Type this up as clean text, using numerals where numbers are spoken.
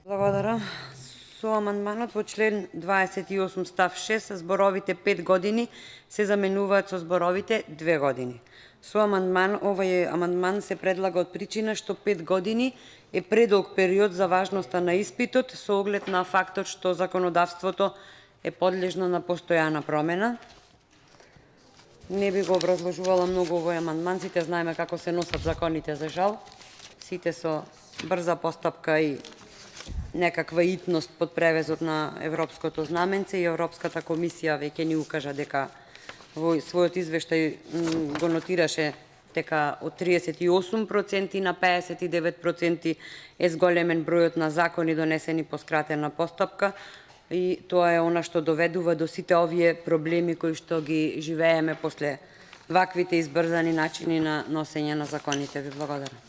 Благодарам. Со амандманот во член 28 став 6 зборовите 5 години се заменуваат со зборовите 2 години. Со овој амандман се предлага од причина што 5 години е предолг период за важноста на испитот со оглед на фактот што законодавството е подлежно на постојана промена. Не би го образложувала многу овој амандман, сите знаеме како се носат законите за жал. Сите со брза постапка и некаква итност под превезот на европското знаменце и Европската комисија веќе ни укажа дека во својот извештај го нотираше дека од 38% на 59% е зголемен бројот на закони донесени по скратена постапка и тоа е она што доведува до сите овие проблеми кои што ги живееме после ваквите избрзани начини на носење на законите. Ви благодарам.